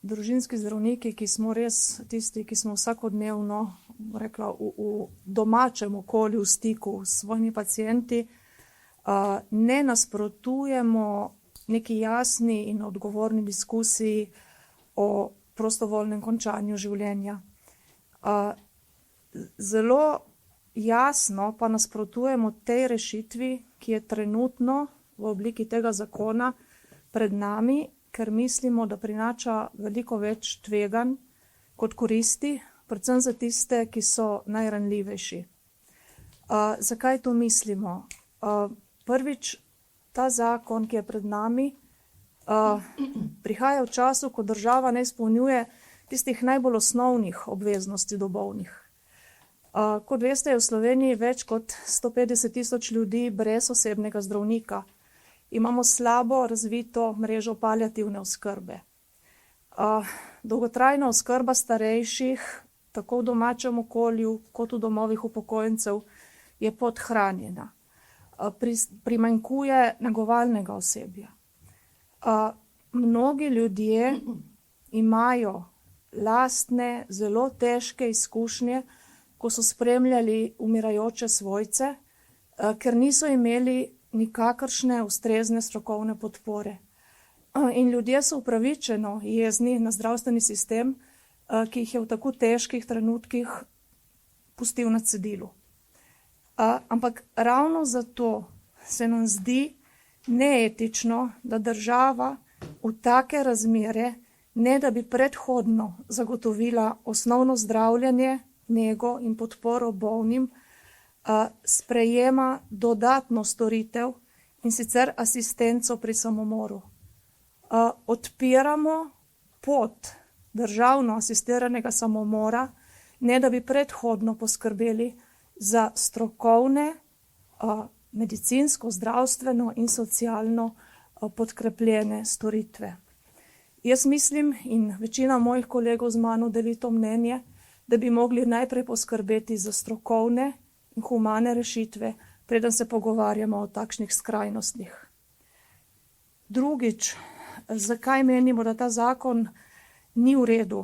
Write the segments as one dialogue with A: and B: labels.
A: družinski zdravniki, ki smo res tisti, ki smo vsakodnevno, rekla, v domačem okolju, v stiku s svojimi pacienti, ne nasprotujemo neki jasni in odgovorni diskusiji o prostovoljnem končanju življenja. Zelo jasno pa nasprotujemo tej rešitvi, ki je trenutno v obliki tega zakona pred nami, ker mislimo, da prinaša veliko več tveganj kot koristi, predvsem za tiste, ki so najranljivejši. Zakaj to mislimo? Prvič, ta zakon, ki je pred nami, prihaja v času, ko država ne izpolnjuje tistih najbolj osnovnih obveznosti do bolnih. Kot veste, je v Sloveniji več kot 150,000 ljudi brez osebnega zdravnika. Imamo slabo razvito mrežo paliativne oskrbe. Dolgotrajna oskrba starejših, tako v domačem okolju, kot v domovih upokojencev, je podhranjena. Primanjkuje negovalnega osebja. Mnogi ljudje imajo lastne, zelo težke izkušnje, ko so spremljali umirajoče svojce, ker niso imeli nikakršne ustrezne strokovne podpore. In ljudje so upravičeno jezni na zdravstveni sistem, ki jih je v tako težkih trenutkih pustil na cedilu. Ampak ravno zato se nam zdi neetično, da država v take razmere, ne da bi predhodno zagotovila osnovno zdravljenje, nego in podporo bolnim, sprejema dodatno storitev, in sicer asistenco pri samomoru. Odpiramo pot državno asistiranega samomora, ne da bi predhodno poskrbeli za strokovne, medicinsko, zdravstveno in socialno podkrepljene storitve. Jaz mislim, in večina mojih kolegov z mano deli to mnenje, da bi mogli najprej poskrbeti za strokovne in humane rešitve, preden se pogovarjamo o takšnih skrajnostih. Drugič, zakaj menimo, da ta zakon ni v redu?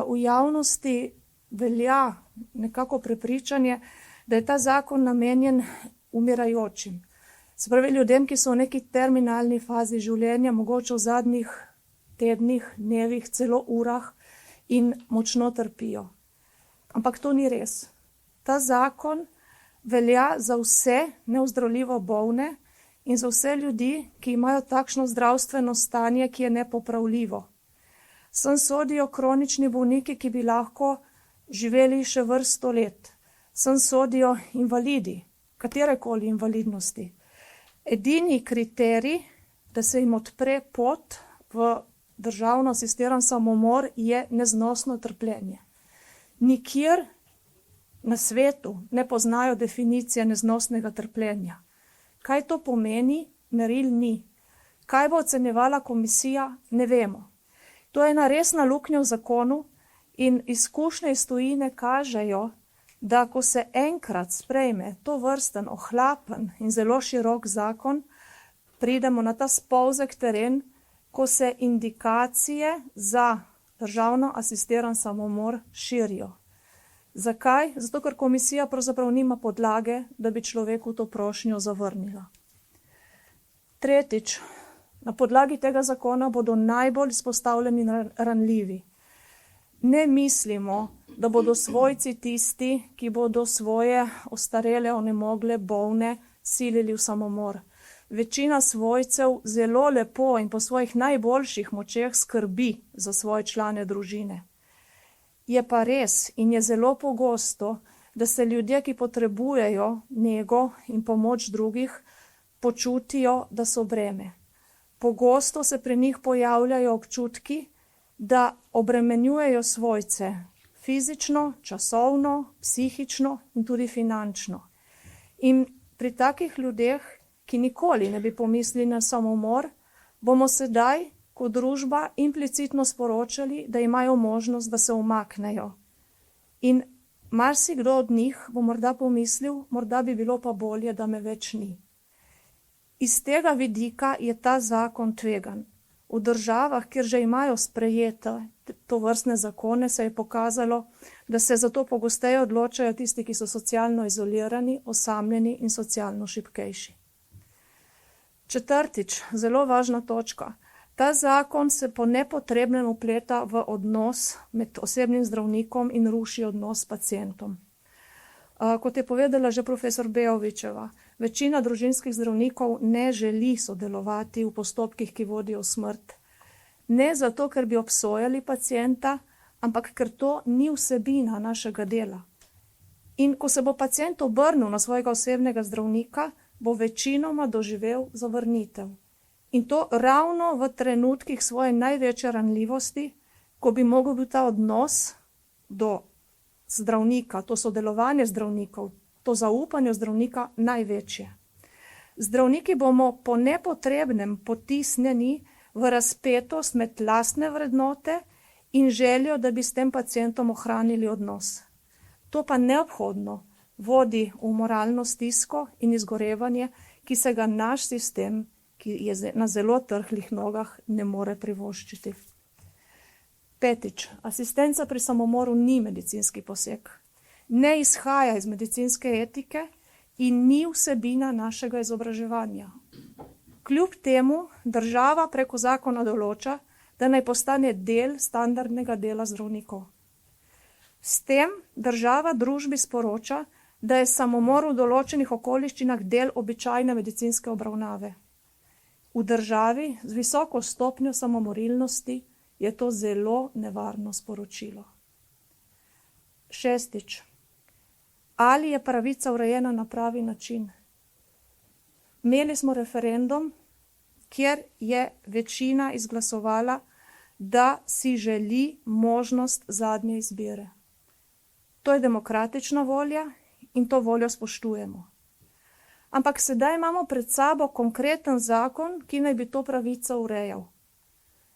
A: V javnosti velja nekako prepričanje, da je ta zakon namenjen umirajočim. Se pravi ljudem, ki so v neki terminalni fazi življenja, mogoče v zadnjih tednih, dnevih, celo urah in močno trpijo. Ampak to ni res. Ta zakon velja za vse neozdravljivo bolne in za vse ljudi, ki imajo takšno zdravstveno stanje, ki je nepopravljivo. Sem sodijo kronični bolniki, ki bi lahko živeli še vrsto let. Sem sodijo invalidi, katerekoli invalidnosti. Edini kriterij, da se jim odpre pot v državno asistiran samomor, je neznosno trpljenje. Nikjer na svetu ne poznajo definicije neznosnega trpljenja. Kaj to pomeni? Meril ni. Kaj bo ocenjevala komisija? Ne vemo. To je ena resna luknja v zakonu in izkušnje iz tujine kažejo, da ko se enkrat sprejme to vrsten, ohlapen in zelo širok zakon, pridemo na ta spolzek teren, ko se indikacije za državno asistiran samomor širijo. Zakaj? Zato, ker komisija pravzaprav nima podlage, da bi človeku to prošnjo zavrnila. Tretjič, na podlagi tega zakona bodo najbolj izpostavljeni ranljivi. Ne mislimo, da bodo svojci tisti, ki bodo svoje ostarele, onemogle, bolne silili v samomor. Večina svojcev zelo lepo in po svojih najboljših močeh skrbi za svoje člane družine. Je pa res in je zelo pogosto, da se ljudje, ki potrebujejo nego in pomoč drugih, počutijo, da so breme. Pogosto se pri njih pojavljajo občutki, da obremenjujejo svojce fizično, časovno, psihično in tudi finančno. In pri takih ljudeh, ki nikoli ne bi pomislili na samomor, bomo sedaj kot družba implicitno sporočali, da imajo možnost, da se umaknejo. In marsikdo od njih bo morda pomislil, morda bi bilo pa bolje, da me več ni. Iz tega vidika je ta zakon tvegan. V državah, kjer že imajo sprejete to vrstne zakone, se je pokazalo, da se zato pogosteje odločajo tisti, ki so socialno izolirani, osamljeni in socialno šibkejši. Četrtič, zelo važna točka. Ta zakon se po nepotrebnem vpleta v odnos med osebnim zdravnikom in ruši odnos s pacientom. Kot je povedala že profesor Bejovićeva, večina družinskih zdravnikov ne želi sodelovati v postopkih, ki vodijo v smrt. Ne zato, ker bi obsojali pacienta, ampak ker to ni vsebina našega dela. In ko se bo pacient obrnil na svojega osebnega zdravnika, bo večinoma doživel zavrnitev. In to ravno v trenutkih svoje največje ranljivosti, ko bi mogel biti ta odnos do zdravnika, to sodelovanje zdravnikov, to zaupanje zdravnika največje. Zdravniki bomo po nepotrebnem potisnjeni v razpetost med lastne vrednote in željo, da bi s tem pacientom ohranili odnos. To pa neobhodno vodi v moralno stisko in izgorevanje, ki se ga naš sistem, ki je na zelo trhlih nogah, ne more privoščiti. Petič, asistenca pri samomoru ni medicinski poseg. Ne izhaja iz medicinske etike in ni vsebina našega izobraževanja. Kljub temu država preko zakona določa, da naj postane del standardnega dela zdravnikov. S tem država družbi sporoča, da je samomor v določenih okoliščinah del običajne medicinske obravnave. V državi z visoko stopnjo samomorilnosti je to zelo nevarno sporočilo. Šestič. Ali je pravica urejena na pravi način? Imeli smo referendum, kjer je večina izglasovala, da si želi možnost zadnje izbire. To je demokratična volja in to voljo spoštujemo. Ampak sedaj imamo pred sabo konkreten zakon, ki naj bi to pravico urejal.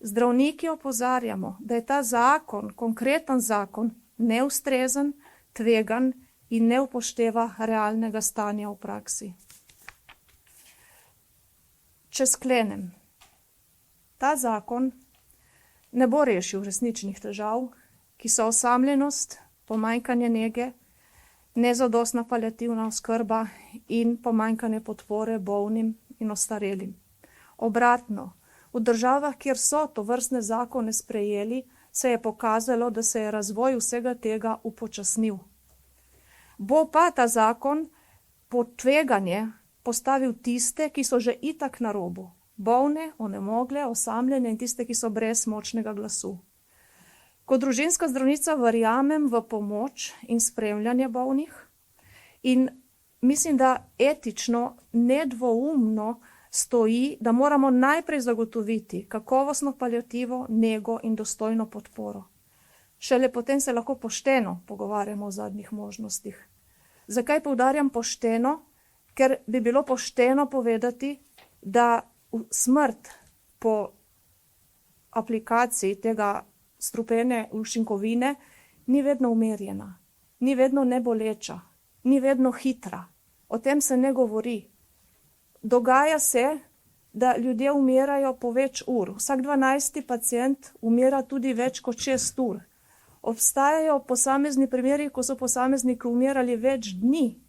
A: Zdravniki opozarjamo, da je ta zakon, konkreten zakon, neustrezen, tvegan in ne upošteva realnega stanja v praksi. Če sklenem, ta zakon ne bo rešil resničnih težav, ki so osamljenost, pomanjkanje nege, nezadostna paliativna oskrba in pomanjkanje podpore bolnim in ostarelim. Obratno, v državah, kjer so tovrstne zakone sprejeli, se je pokazalo, da se je razvoj vsega tega upočasnil. Bo pa ta zakon pod tveganje postavil tiste, ki so že itak na robu, bolne, onemogle, osamljene in tiste, ki so brez močnega glasu. Kot družinska zdravnica verjamem v pomoč in spremljanje bolnih in mislim, da etično, nedvoumno stoji, da moramo najprej zagotoviti kakovostno paliativo, nego in dostojno podporo. Šele potem se lahko pošteno pogovarjamo o zadnjih možnostih. Zakaj poudarjam pošteno? Ker bi bilo pošteno povedati, da smrt po aplikaciji tega strupene učinkovine ni vedno umirjena, ni vedno neboleča, ni vedno hitra. O tem se ne govori. Dogaja se, da ljudje umirajo po več ur. Vsak 12. pacient umira tudi več kot 6 ur. Obstajajo posamezni primeri, ko so posamezniki umirali več dni.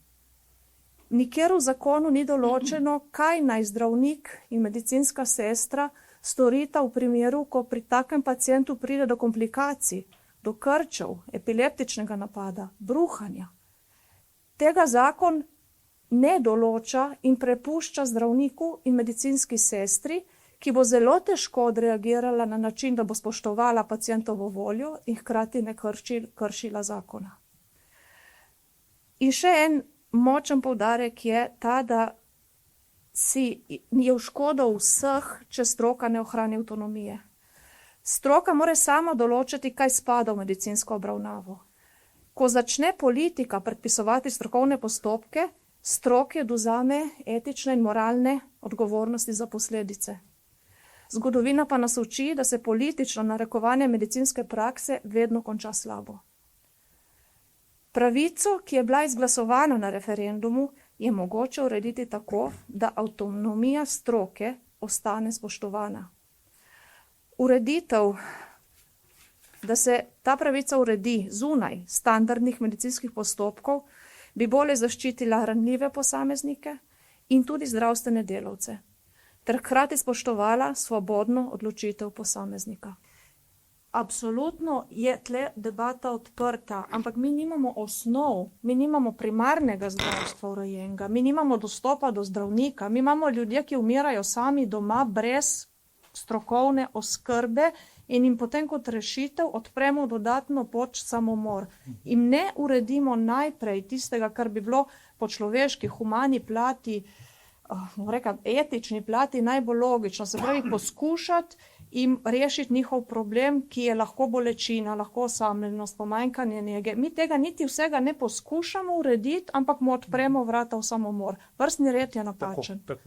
A: Nikjer v zakonu ni določeno, kaj naj zdravnik in medicinska sestra storita v primeru, ko pri takem pacientu pride do komplikacij, do krčev, epileptičnega napada, bruhanja. Tega zakon ne določa in prepušča zdravniku in medicinski sestri, ki bo zelo težko odreagirala na način, da bo spoštovala pacientovo voljo in hkrati ne kršila zakona. In še en močen poudarek je ta, da je v škodo vseh, če stroka ne ohrani avtonomije. Stroka mora sama določiti, kaj spada v medicinsko obravnavo. Ko začne politika predpisovati strokovne postopke, stroki odvzame etične in moralne odgovornosti za posledice. Zgodovina pa nas uči, da se politično narekovanje medicinske prakse vedno konča slabo. Pravico, ki je bila izglasovana na referendumu, je mogoče urediti tako, da avtonomija stroke ostane spoštovana. ureditev, da se ta pravica uredi zunaj standardnih medicinskih postopkov, bi bolje zaščitila ranljive posameznike in tudi zdravstvene delavce, ter hkrati spoštovala svobodno odločitev posameznika. Absolutno je tle debata odprta, ampak mi nimamo osnov, mi nimamo primarnega zdravstva urejenega, mi nimamo dostopa do zdravnika, mi imamo ljudje, ki umirajo sami doma brez strokovne oskrbe in jim potem kot rešitev odpremo dodatno pot samomor. In ne uredimo najprej tistega, kar bi bilo po človeški, humani plati, etični plati najbolj logično, se pravi poskušati in rešiti njihov problem, ki je lahko bolečina, lahko osamljenost, pomanjkanje nege. Mi tega niti vsega ne poskušamo urediti, ampak mu odpremo vrata v samomor. Vrstni red je napačen.
B: Tako.